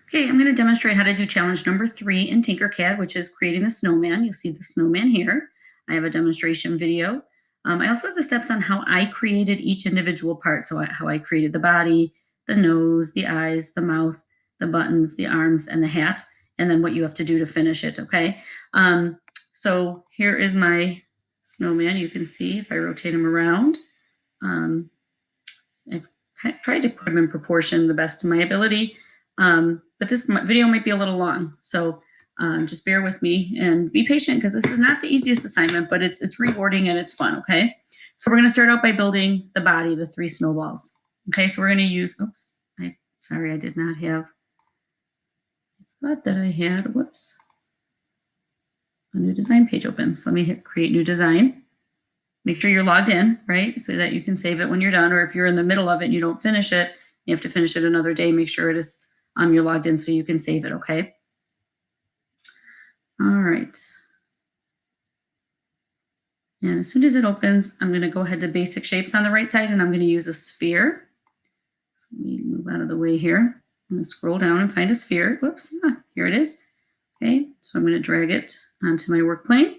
Okay, I'm going to demonstrate how to do challenge number 3 in Tinkercad, which is creating a snowman. You'll see the snowman here. I have a demonstration video. I also have the steps on how I created each individual part. So how I created the body, the nose, the eyes, the mouth, the buttons, the arms, and the hat, and then what you have to do to finish it, okay? So here is my snowman. You can see if I rotate him around. I've tried to put them in proportion the best of my ability, but this video might be a little long, so just bear with me and be patient because this is not the easiest assignment, but it's rewarding and it's fun, okay? So we're going to start out by building the body, the 3 snowballs. Okay, so we're going to use, oops, sorry, I did not have, I thought that I had, whoops, a new design page open. So let me hit create new design. Make sure you're logged in, right? So that you can save it when you're done, or if you're in the middle of it and you don't finish it, you have to finish it another day, make sure it is you're logged in so you can save it, okay? All right. And as soon as it opens, I'm going to go ahead to basic shapes on the right side, and I'm going to use a sphere. So let me move out of the way here. I'm going to scroll down and find a sphere. Whoops, here it is. Okay, so I'm going to drag it onto my work plane,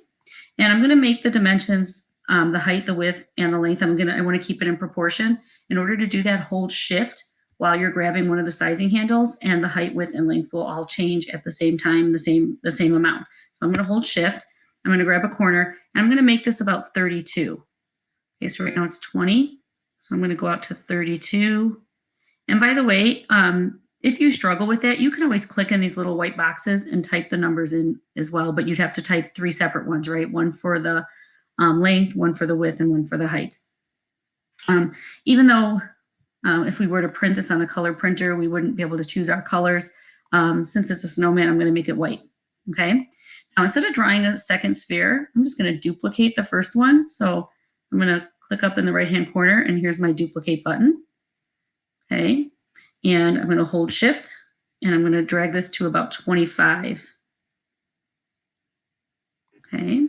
and I'm going to make the dimensions the height, the width, and the length. I want to keep it in proportion. In order to do that, hold Shift while you're grabbing one of the sizing handles, and the height, width, and length will all change at the same time, the same amount. So I'm going to hold Shift. I'm going to grab a corner, and I'm going to make this about 32. Okay, so right now it's 20. So I'm going to go out to 32. And by the way, if you struggle with that, you can always click in these little white boxes and type the numbers in as well, but you'd have to type 3 separate ones, right? One for the length, one for the width, and one for the height. Even though if we were to print this on the color printer, we wouldn't be able to choose our colors. Since it's a snowman, I'm going to make it white. Okay. Now, instead of drawing a second sphere, I'm just going to duplicate the first one. So I'm going to click up in the right-hand corner, and here's my duplicate button. Okay. And I'm going to hold Shift, and I'm going to drag this to about 25. Okay.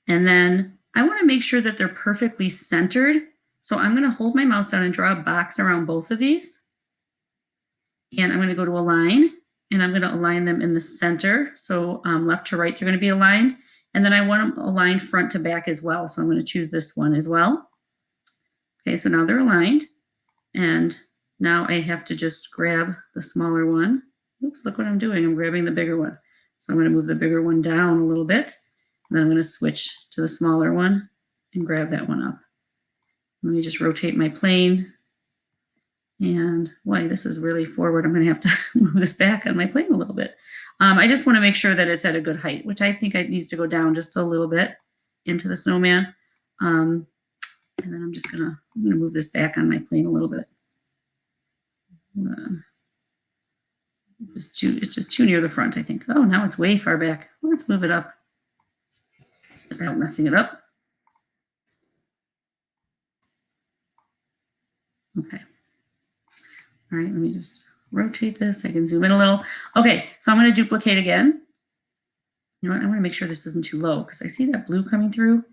And then I want to make sure that they're perfectly centered. So I'm going to hold my mouse down and draw a box around both of these. And I'm going to go to Align, and I'm going to align them in the center. So left to right, they're going to be aligned. And then I want them aligned front to back as well. So I'm going to choose this one as well. Okay, so now they're aligned. And now I have to just grab the smaller one. Oops, look what I'm doing. I'm grabbing the bigger one. So I'm going to move the bigger one down a little bit. And then I'm going to switch to the smaller one and grab that one up. Let me just rotate my plane. And boy, this is really forward. I'm going to have to move this back on my plane a little bit. I just want to make sure that it's at a good height, which I think it needs to go down just a little bit into the snowman. And then I'm going to move this back on my plane a little bit. It's just too near the front, I think. Oh, now it's way far back. Let's move it up without messing it up. Okay. All right, let me just rotate this. I can zoom in a little. Okay, so I'm going to duplicate again. You know what? I want to make sure this isn't too low because I see that blue coming through.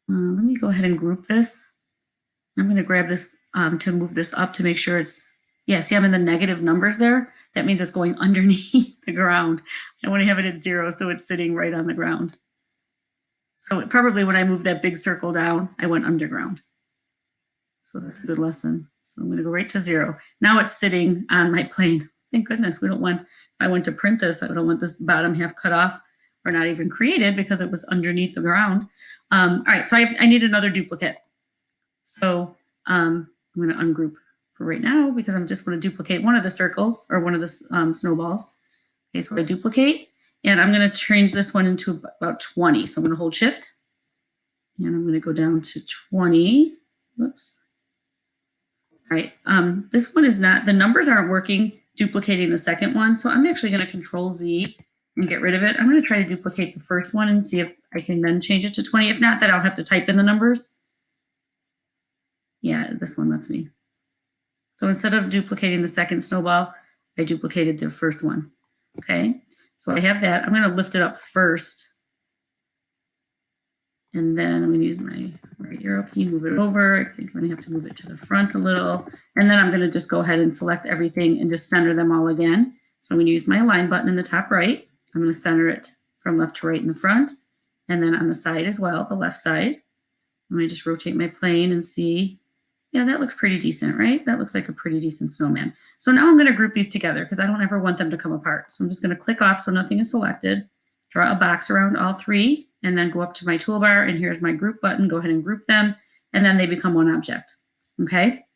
Let me go ahead and group this. I'm going to grab this to move this up to make sure it's, yeah, see I'm in the negative numbers there. That means it's going underneath the ground. I want to have it at 0, so it's sitting right on the ground. So probably when I moved that big circle down, I went underground. So that's a good lesson. So I'm going to go right to 0. Now it's sitting on my plane. Thank goodness. We don't want, if I went to print this, I don't want this bottom half cut off or not even created because it was underneath the ground. All right, so I need another duplicate. So I'm going to ungroup for right now because I'm just going to duplicate one of the circles or one of the snowballs. Okay, so I duplicate, and I'm going to change this one into about 20. So I'm going to hold Shift, and I'm going to go down to 20. Whoops. All right, this one is not, the numbers aren't working duplicating the second one, so I'm actually going to Control Z and get rid of it. I'm going to try to duplicate the first one and see if I can then change it to 20. If not, then I'll have to type in the numbers. Yeah, this one lets me. So instead of duplicating the second snowball, I duplicated the first one. Okay, so I have that. I'm going to lift it up first. And then I'm going to use my right arrow key, move it over. I think I'm going to have to move it to the front a little. And then I'm going to just go ahead and select everything and just center them all again. So I'm going to use my align button in the top right. I'm going to center it from left to right in the front, and then on the side as well, the left side. I'm going to just rotate my plane and see. Yeah, that looks pretty decent, right? That looks like a pretty decent snowman. So now I'm going to group these together because I don't ever want them to come apart. So I'm just going to click off so nothing is selected, draw a box around all three, and then go up to my toolbar, and here's my group button. Go ahead and group them, and then they become one object. Okay?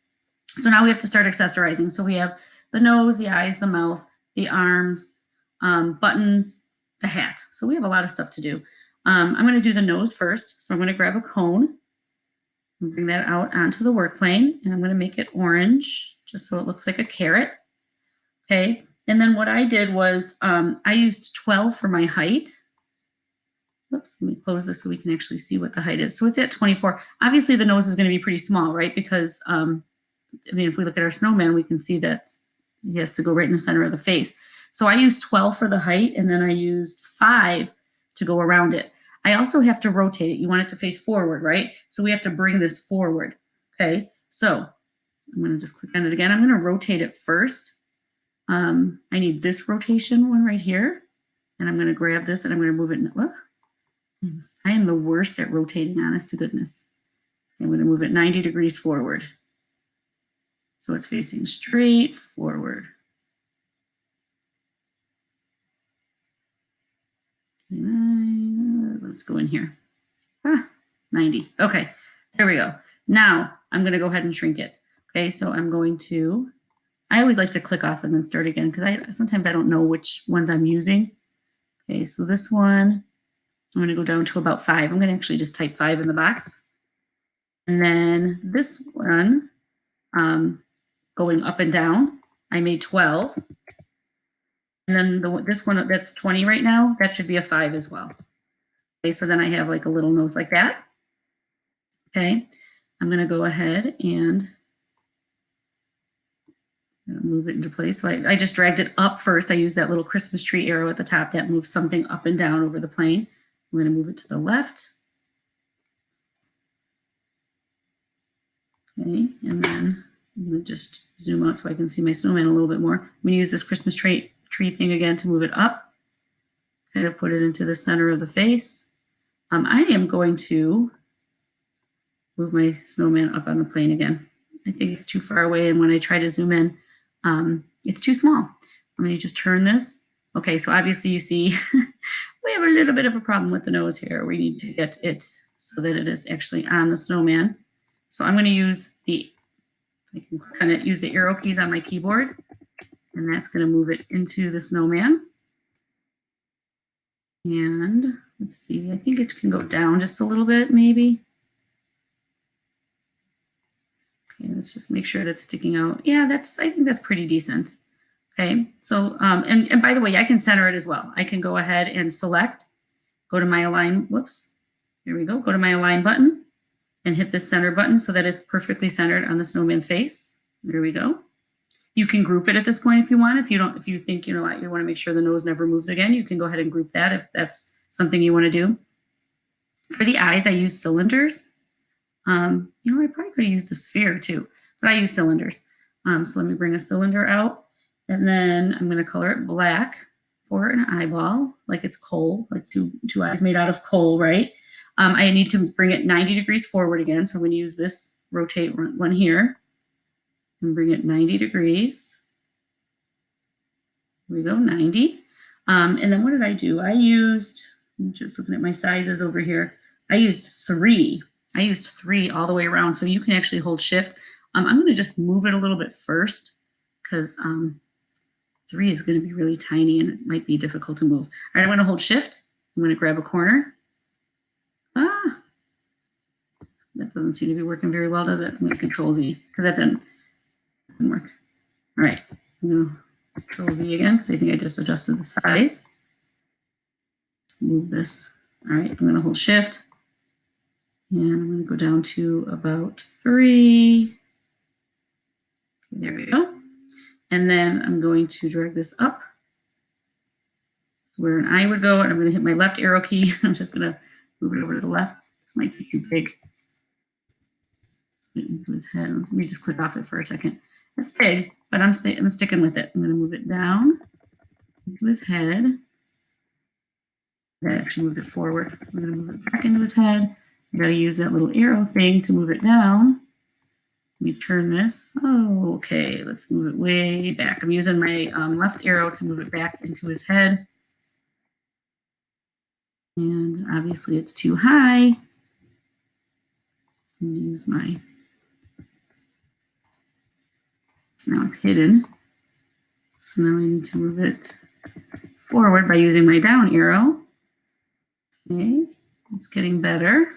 So now we have to start accessorizing. So we have the nose, the eyes, the mouth, the arms, buttons, the hat. So we have a lot of stuff to do. I'm going to do the nose first. So I'm going to grab a cone and bring that out onto the work plane, and I'm going to make it orange just so it looks like a carrot. Okay. And then what I did was I used 12 for my height. Oops, let me close this so we can actually see what the height is. So it's at 24. Obviously, the nose is going to be pretty small, right? Because, I mean, if we look at our snowman, we can see that he has to go right in the center of the face. So I used 12 for the height, and then I used 5 to go around it. I also have to rotate it. You want it to face forward, right? So we have to bring this forward, okay? So I'm going to just click on it again. I'm going to rotate it first. I need this rotation one right here, and I'm going to grab this, and I'm going to move it. Whoa. I am the worst at rotating, honest to goodness. I'm going to move it 90 degrees forward. So it's facing straight forward. Let's go in here. 90. Okay, there we go. Now I'm going to go ahead and shrink it. Okay, so I'm going to, I always like to click off and then start again because sometimes I don't know which ones I'm using. Okay, so this one, I'm going to go down to about 5. I'm going to actually just type 5 in the box. And then this one, going up and down, I made 12. And then this one that's 20 right now, that should be a 5 as well. Okay, so then I have like a little nose like that. Okay, I'm going to go ahead and move it into place. So I just dragged it up first. I used that little Christmas tree arrow at the top that moves something up and down over the plane. I'm going to move it to the left. Okay, and then I'm going to just zoom out so I can see my snowman a little bit more. I'm going to use this Christmas tree thing again to move it up. Kind of put it into the center of the face. I am going to move my snowman up on the plane again. I think it's too far away, and when I try to zoom in, it's too small. I'm going to just turn this. Okay, so obviously you see we have a little bit of a problem with the nose here. We need to get it so that it is actually on the snowman. So I'm going to use I can click on it, use the arrow keys on my keyboard, and that's going to move it into the snowman. And let's see, I think it can go down just a little bit, maybe. Okay, let's just make sure that's sticking out. Yeah, I think that's pretty decent. Okay, so, and by the way, I can center it as well. I can go ahead and select, go to my align, whoops, here we go, go to my align button and hit this center button so that it's perfectly centered on the snowman's face. There we go. You can group it at this point if you want. If you think, you want to make sure the nose never moves again, you can go ahead and group that if that's something you want to do. For the eyes, I use cylinders. I probably could have used a sphere too, but I use cylinders. So let me bring a cylinder out, and then I'm going to color it black for an eyeball, like it's coal, like two eyes made out of coal, right? I need to bring it 90 degrees forward again. So I'm going to use this rotate one here and bring it 90 degrees. Here we go, 90. And then what did I do? I'm just looking at my sizes over here. I used 3. I used 3 all the way around. So you can actually hold shift. I'm going to just move it a little bit first because 3 is going to be really tiny and it might be difficult to move. All right, I'm going to hold shift. I'm going to grab a corner. That doesn't seem to be working very well, does it? I'm going to Control Z because that didn't work. All right, I'm going to Control Z again because I think I just adjusted the size. Let's move this. All right, I'm going to hold shift. And I'm going to go down to about 3. Okay, there we go. And then I'm going to drag this up where an eye would go. And I'm going to hit my left arrow key. I'm just going to move it over to the left. This might be too big. Into his head. Let me just click off it for a second. It's big, but I'm sticking with it. I'm going to move it down. into its head. That actually moved it forward. I'm going to move it back into its head. I got to use that little arrow thing to move it down. Let me turn this. Oh, okay. Let's move it way back. I'm using my left arrow to move it back into its head. And obviously it's too high. I'm going to use my, now it's hidden. So now I need to move it forward by using my down arrow. Okay, it's getting better.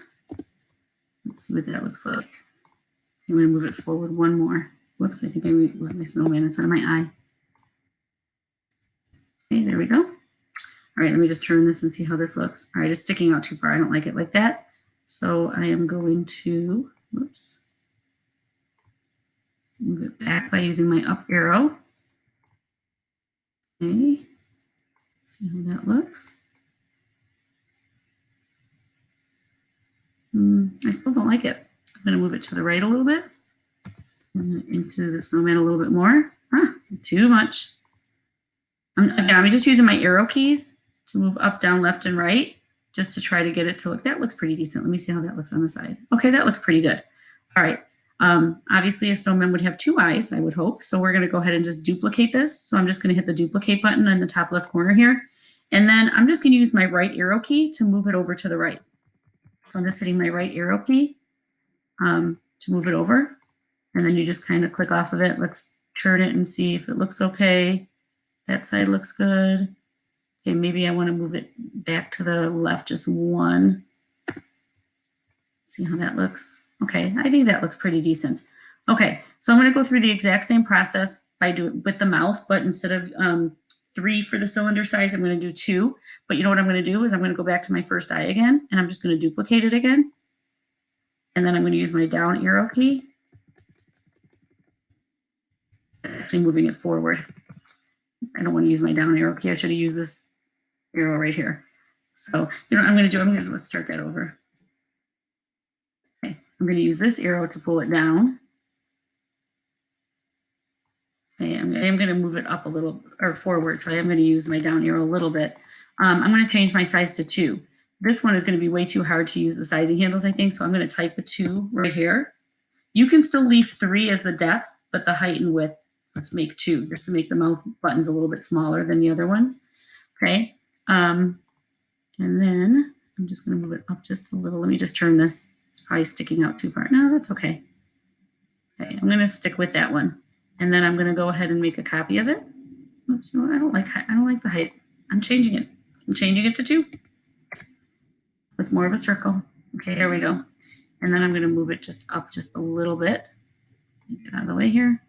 Let's see what that looks like. I'm going to move it forward one more. Whoops, I think I moved my snowman inside of my eye. Okay, there we go. All right, let me just turn this and see how this looks. All right, it's sticking out too far. I don't like it like that. So I am going to, whoops, move it back by using my up arrow. Okay, see how that looks. I still don't like it. I'm going to move it to the right a little bit. And into the snowman a little bit more. Too much. I'm just using my arrow keys to move up, down, left, and right, just to try to get it to look. That looks pretty decent. Let me see how that looks on the side. Okay, that looks pretty good. All right. Obviously, a snowman would have two eyes, I would hope. So we're going to go ahead and just duplicate this. So I'm just going to hit the duplicate button in the top left corner here. And then I'm just going to use my right arrow key to move it over to the right. So I'm just hitting my right arrow key to move it over. And then you just kind of click off of it. Let's turn it and see if it looks okay. That side looks good. Okay, maybe I want to move it back to the left just one. See how that looks. Okay, I think that looks pretty decent. Okay, so I'm going to go through the exact same process by doing with the mouth, but instead of 3 for the cylinder size, I'm going to do 2. But you know what I'm going to do is I'm going to go back to my first eye again, and I'm just going to duplicate it again. And then I'm going to use my down arrow key. Actually moving it forward. I don't want to use my down arrow key. I should have used this arrow right here. So, you know what I'm going to do? Let's start that over. Okay, I'm going to use this arrow to pull it down. Okay, I am going to move it up a little, or forward, so I am going to use my down arrow a little bit. I'm going to change my size to 2. This one is going to be way too hard to use the sizing handles, I think, so I'm going to type a 2 right here. You can still leave 3 as the depth, but the height and width, let's make 2, just to make the mouth buttons a little bit smaller than the other ones. Okay, and then I'm just going to move it up just a little. Let me just turn this. It's probably sticking out too far. No, that's okay. Okay, I'm going to stick with that one. And then I'm going to go ahead and make a copy of it. Oops, you know what? I don't like the height. I'm changing it. I'm changing it to 2. It's more of a circle. Okay, there we go. And then I'm going to move it just up just a little bit. Get out of the way here.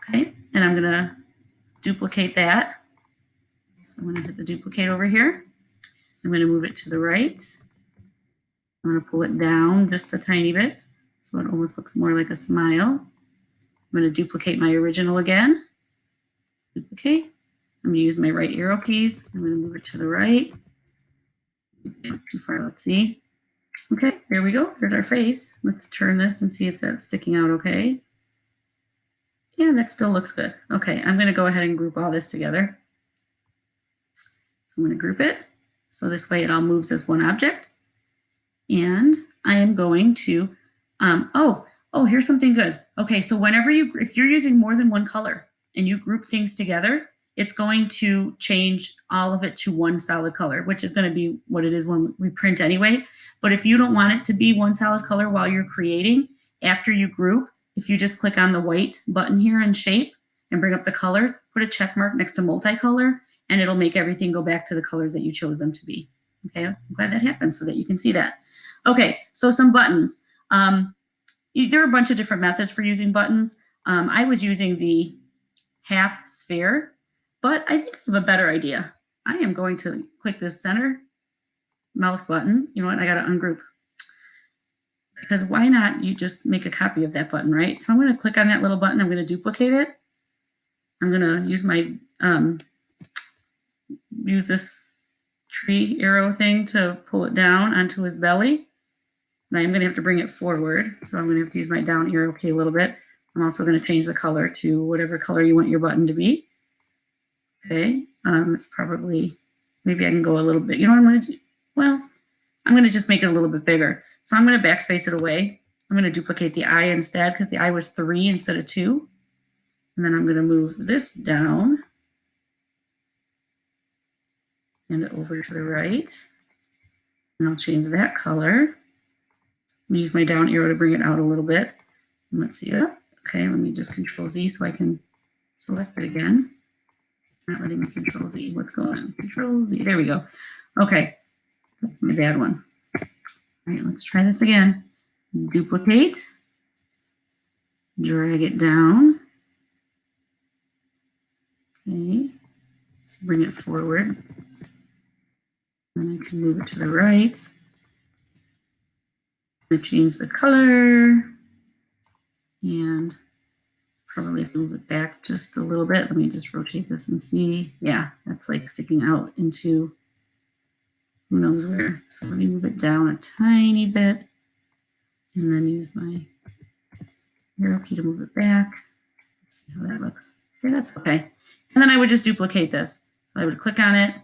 Okay, and I'm going to duplicate that. So I'm going to hit the duplicate over here. I'm going to move it to the right. I'm going to pull it down just a tiny bit so it almost looks more like a smile. I'm going to duplicate my original again. Duplicate. I'm going to use my right arrow keys. I'm going to move it to the right. Not too far, let's see. Okay, there we go. There's our face. Let's turn this and see if that's sticking out okay. Yeah, that still looks good. Okay, I'm going to go ahead and group all this together. So I'm going to group it. So this way it all moves as one object. And I am going to, here's something good. Okay, so if you're using more than one color and you group things together, it's going to change all of it to one solid color, which is going to be what it is when we print anyway. But if you don't want it to be one solid color while you're creating, after you group, if you just click on the white button here in shape and bring up the colors, put a check mark next to multicolor, and it'll make everything go back to the colors that you chose them to be. Okay, I'm glad that happened so that you can see that. Okay, so some buttons. There are a bunch of different methods for using buttons. I was using the half sphere, but I think I have a better idea. I am going to click this center mouth button. You know what? I got to ungroup. Because why not you just make a copy of that button, right? So I'm going to click on that little button. I'm going to duplicate it. I'm going to use my use this tree arrow thing to pull it down onto his belly. And I'm going to have to bring it forward. So I'm going to have to use my down arrow key a little bit. I'm also going to change the color to whatever color you want your button to be. Okay, it's probably, maybe I can go a little bit. You know what I'm going to do? Well, I'm going to just make it a little bit bigger. So I'm going to backspace it away. I'm going to duplicate the eye instead because the eye was 3 instead of 2. And then I'm going to move this down and over to the right. And I'll change that color. Use my down arrow to bring it out a little bit. And let's see it. Okay, let me just Control Z so I can select it again. It's not letting me Control Z. What's going on? Control Z. There we go. Okay, that's my bad one. All right, let's try this again. Duplicate. Drag it down. Okay, bring it forward. Then I can move it to the right. I'm going to change the color and probably have to move it back just a little bit. Let me just rotate this and see. Yeah, that's like sticking out into who knows where. So let me move it down a tiny bit and then use my arrow key to move it back. Let's see how that looks. Okay, that's okay. And then I would just duplicate this. So I would click on it,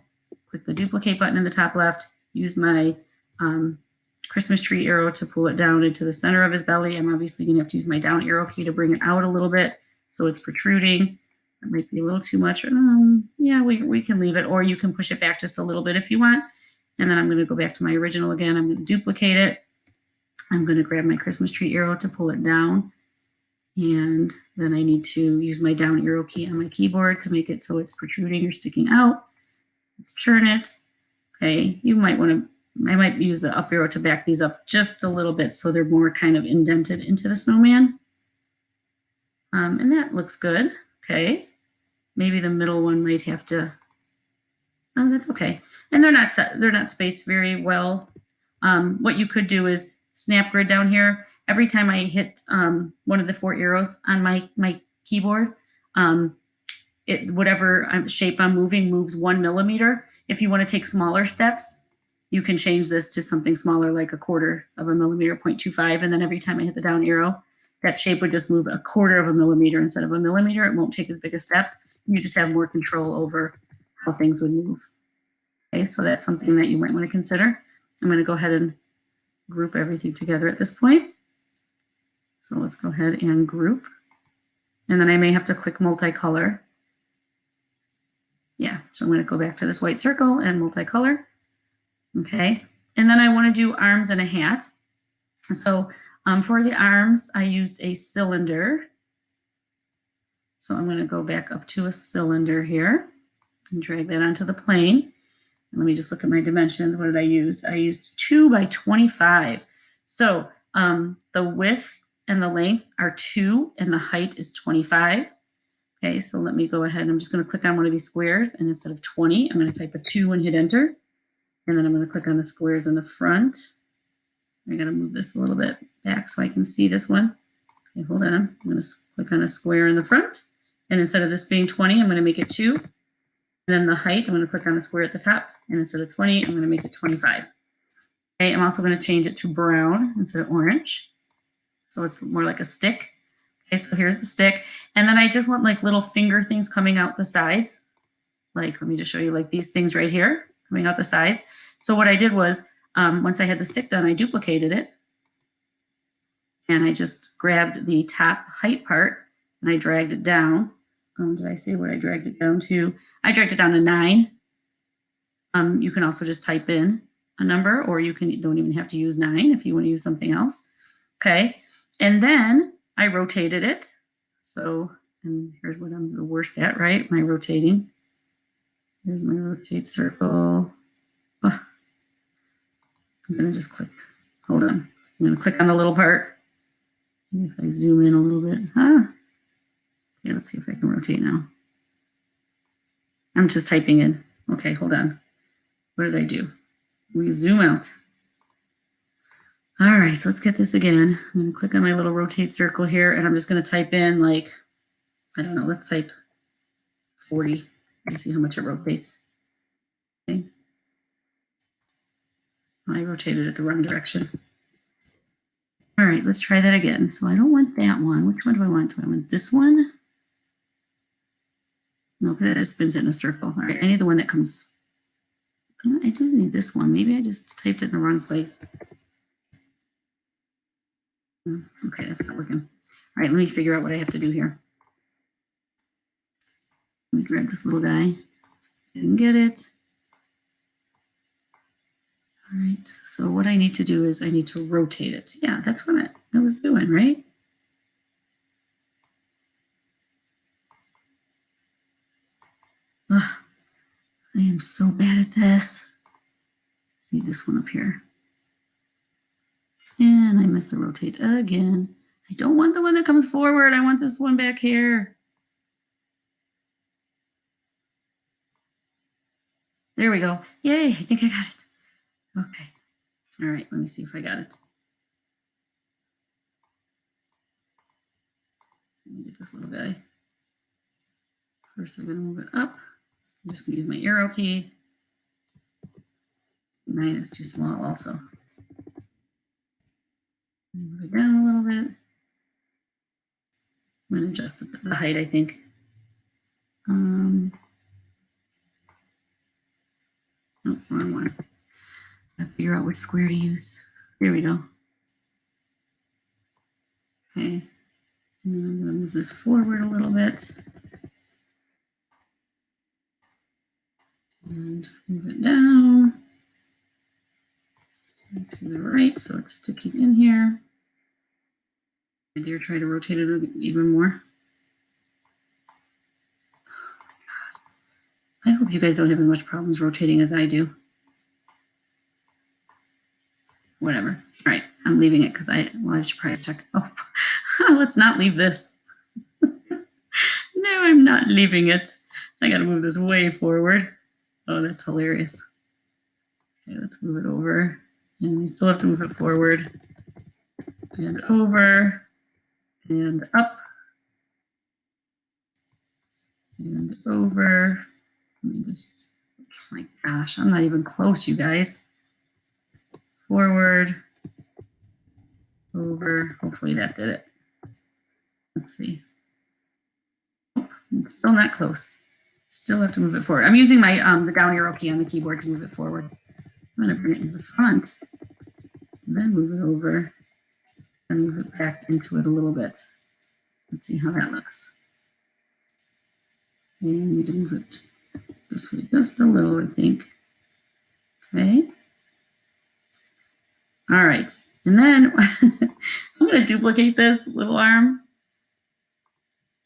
click the duplicate button in the top left, use my Christmas tree arrow to pull it down into the center of his belly. I'm obviously going to have to use my down arrow key to bring it out a little bit so it's protruding. That might be a little too much. Yeah, we can leave it, or you can push it back just a little bit if you want. And then I'm going to go back to my original again. I'm going to duplicate it. I'm going to grab my Christmas tree arrow to pull it down. And then I need to use my down arrow key on my keyboard to make it so it's protruding or sticking out. Let's turn it. Okay, you might want to, I might use the up arrow to back these up just a little bit so they're more kind of indented into the snowman. And that looks good. Okay, maybe the middle one might have to, oh, that's okay. And they're not spaced very well. What you could do is snap grid down here. Every time I hit one of the 4 arrows on my keyboard, whatever shape I'm moving moves 1 millimeter. If you want to take smaller steps, you can change this to something smaller, like 1/4 of a millimeter, 0.25. And then every time I hit the down arrow, that shape would just move 1/4 of a millimeter instead of a millimeter. It won't take as big of steps. You just have more control over how things would move. Okay, so that's something that you might want to consider. I'm going to go ahead and group everything together at this point. So let's go ahead and group. And then I may have to click multicolor. Yeah, so I'm going to go back to this white circle and multicolor. Okay, and then I want to do arms and a hat. So for the arms, I used a cylinder. So I'm going to go back up to a cylinder here and drag that onto the plane. And let me just look at my dimensions. What did I use? I used 2 by 25. So the width and the length are 2 and the height is 25. Okay, so let me go ahead. I'm just going to click on one of these squares, and instead of 20, I'm going to type a 2 and hit enter. And then I'm going to click on the squares in the front. I got to move this a little bit back so I can see this one. Okay, hold on. I'm going to click on a square in the front. And instead of this being 20, I'm going to make it 2. And then the height, I'm going to click on the square at the top. And instead of 20, I'm going to make it 25. Okay, I'm also going to change it to brown instead of orange. So it's more like a stick. Okay, so here's the stick. And then I just want like little finger things coming out the sides. Like, let me just show you like these things right here coming out the sides. So what I did was, once I had the stick done, I duplicated it. And I just grabbed the top height part and I dragged it down. Did I say what I dragged it down to? I dragged it down to 9. You can also just type in a number, or you don't even have to use 9 if you want to use something else. Okay, and then I rotated it. So, and here's what I'm the worst at, right? My rotating. Here's my rotate circle. Oh, I'm going to just click. Hold on. I'm going to click on the little part. And if I zoom in a little bit, okay, let's see if I can rotate now. I'm just typing in. Okay, hold on. What did I do? We zoom out. All right, let's get this again. I'm going to click on my little rotate circle here, and I'm just going to type in like, I don't know, let's type 40 and see how much it rotates. Okay. I rotated it the wrong direction. All right, let's try that again. So I don't want that one. Which one do I want? Do I want this one? No, because it just spins it in a circle. All right, I need the one that comes. I do need this one. Maybe I just typed it in the wrong place. Okay, that's not working. All right, let me figure out what I have to do here. Let me grab this little guy. Didn't get it. All right, so what I need to do is I need to rotate it. Yeah, that's what I was doing, right? Ugh, I am so bad at this. I need this one up here. And I missed the rotate again. I don't want the one that comes forward. I want this one back here. There we go. Yay, I think I got it. Okay. All right, let me see if I got it. Let me get this little guy. First, I'm going to move it up. I'm just going to use my arrow key. 9 is too small also. Move it down a little bit. I'm going to adjust the height, I think. Nope, wrong one. I figure out which square to use. There we go. Okay. And then I'm going to move this forward a little bit. And move it down to the right so it's sticking in here. I dare try to rotate it even more. I hope you guys don't have as much problems rotating as I do. Whatever. All right, I'm leaving it because I should probably check. Oh, let's not leave this. No, I'm not leaving it. I got to move this way forward. Oh, that's hilarious. Okay, let's move it over. And we still have to move it forward and over and up and over. Let me just, oh my gosh, I'm not even close, you guys. Forward, over. Hopefully that did it. Let's see. Oh, it's still not close. Still have to move it forward. I'm using my the down arrow key on the keyboard to move it forward. I'm going to bring it into the front, and then move it over, and move it back into it a little bit. Let's see how that looks. Okay, I need to move it this way just a little, I think. Okay. All right. And then I'm going to duplicate this little arm.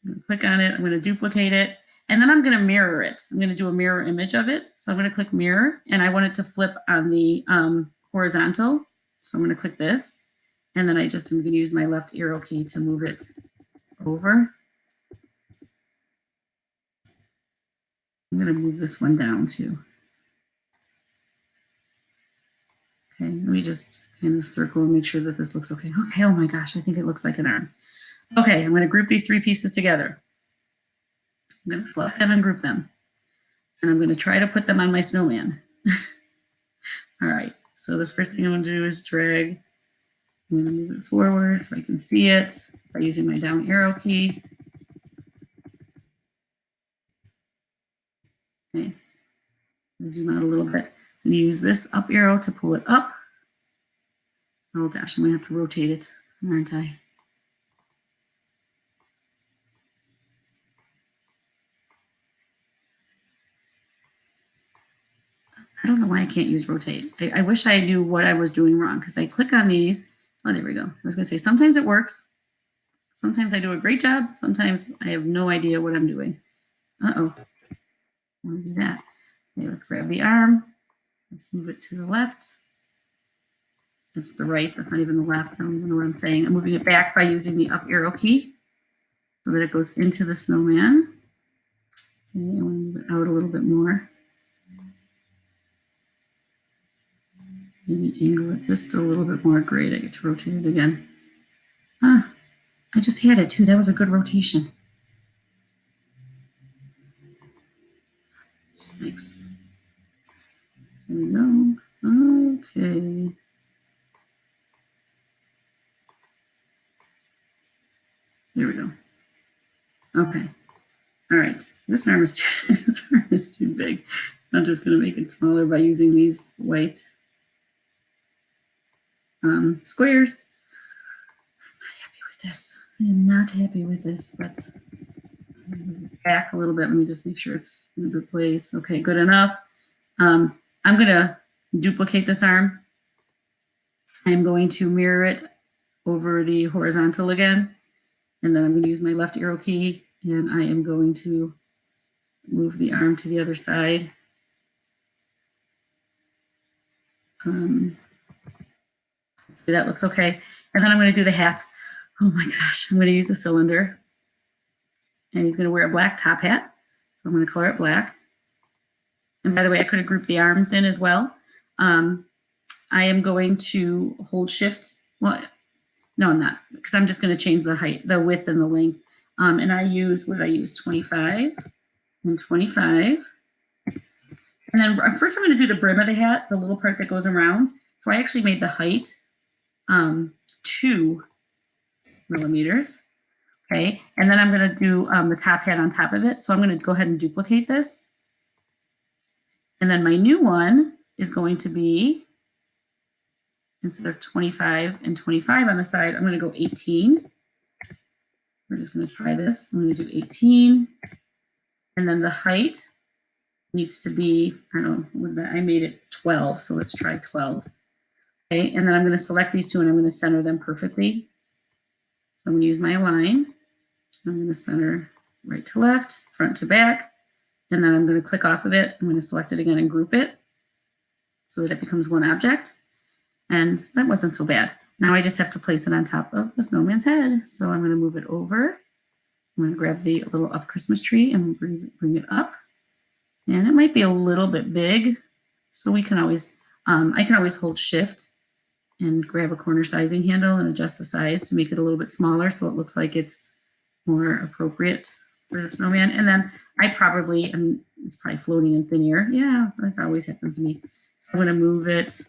I'm going to click on it. I'm going to duplicate it. And then I'm going to mirror it. I'm going to do a mirror image of it. So I'm going to click mirror. And I want it to flip on the horizontal. So I'm going to click this. And then I just am going to use my left arrow key to move it over. I'm going to move this one down too. Okay, let me just kind of circle and make sure that this looks okay. Okay, oh my gosh, I think it looks like an arm. Okay, I'm going to group these three pieces together. I'm going to select them and group them. And I'm going to try to put them on my snowman. All right, so the first thing I'm going to do is drag. I'm going to move it forward so I can see it by using my down arrow key. Okay, zoom out a little bit. I'm going to use this up arrow to pull it up. Oh gosh, I'm going to have to rotate it, aren't I? I don't know why I can't use rotate. I wish I knew what I was doing wrong because I click on these. Oh, there we go. I was going to say sometimes it works. Sometimes I do a great job. Sometimes I have no idea what I'm doing. Uh-oh. I want to do that. Okay, let's grab the arm. Let's move it to the left. It's the right. That's not even the left. I don't even know what I'm saying. I'm moving it back by using the up arrow key so that it goes into the snowman. Okay, I want to move it out a little bit more. Maybe angle it just a little bit more. Great, I get to rotate it again. Ah, I just had it too. That was a good rotation. Just makes. There we go. Okay. There we go. Okay. All right. right. This arm is this arm is too big. I'm just going to make it smaller by using these white squares. I'm not happy with this. I am not happy with this, but back a little bit. Let me just make sure it's in a good place. Okay, good enough. I'm going to duplicate this arm. I'm going to mirror it over the horizontal again. And then I'm going to use my left arrow key, and I am going to move the arm to the other side. That looks okay. And then I'm going to do the hat. Oh my gosh, I'm going to use a cylinder. And he's going to wear a black top hat. So I'm going to color it black. And by the way, I could have grouped the arms in as well. I am going to hold shift. Well, no, I'm not, because I'm just going to change the height, the width and the length. And I use, what did I use? 25 and 25. And then first I'm going to do the brim of the hat, the little part that goes around. So I actually made the height 2 millimeters. Okay, and then I'm going to do the top hat on top of it. So I'm going to go ahead and duplicate this. And then my new one is going to be, instead of 25 and 25 on the side, I'm going to go 18. We're just going to try this. I'm going to do 18. And then the height needs to be, I don't know, I made it 12, so let's try 12. Okay, and then I'm going to select these two and I'm going to center them perfectly. So I'm going to use my align. I'm going to center right to left, front to back, and then I'm going to click off of it. I'm going to select it again and group it so that it becomes one object. And that wasn't so bad. Now I just have to place it on top of the snowman's head. So I'm going to move it over. I'm going to grab the little up Christmas tree and bring it up. And it might be a little bit big, so we can always, I can always hold shift and grab a corner sizing handle and adjust the size to make it a little bit smaller so it looks like it's more appropriate for the snowman. And then I probably it's probably floating in thin air. Yeah, that always happens to me. So I'm going to move it.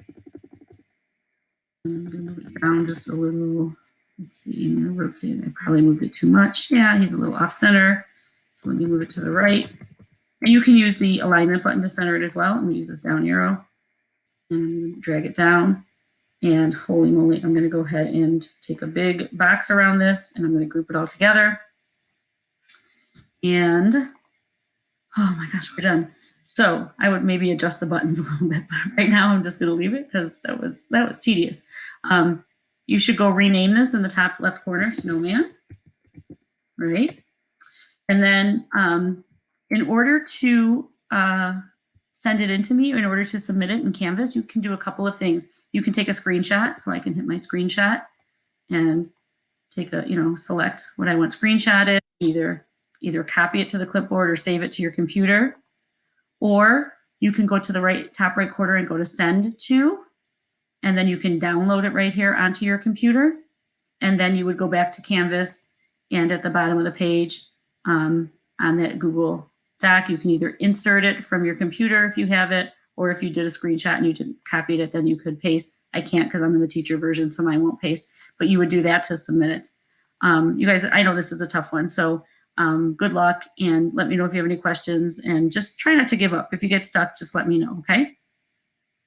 I'm going to move it down just a little. Let's see, I'm going to rotate. I probably moved it too much. Yeah, he's a little off center. So let me move it to the right. And you can use the alignment button to center it as well. I'm going to use this down arrow. And I'm going to drag it down. And holy moly, I'm going to go ahead and take a big box around this, and I'm going to group it all together. And oh my gosh, we're done. So I would maybe adjust the buttons a little bit, but right now I'm just going to leave it because that was tedious. You should go rename this in the top left corner, Snowman, right? And then in order to send it in to me, in order to submit it in Canvas, you can do a couple of things. You can take a screenshot, so I can hit my screenshot and take a, select what I want screenshotted, either copy it to the clipboard or save it to your computer. Or you can go to the top right corner and go to send to, and then you can download it right here onto your computer. And then you would go back to Canvas, and at the bottom of the page on that Google Doc, you can either insert it from your computer if you have it, or if you did a screenshot and you didn't copy it, then you could paste. I can't because I'm in the teacher version, so mine won't paste, but you would do that to submit it. You guys, I know this is a tough one, so good luck, and let me know if you have any questions, and just try not to give up. If you get stuck, just let me know, okay?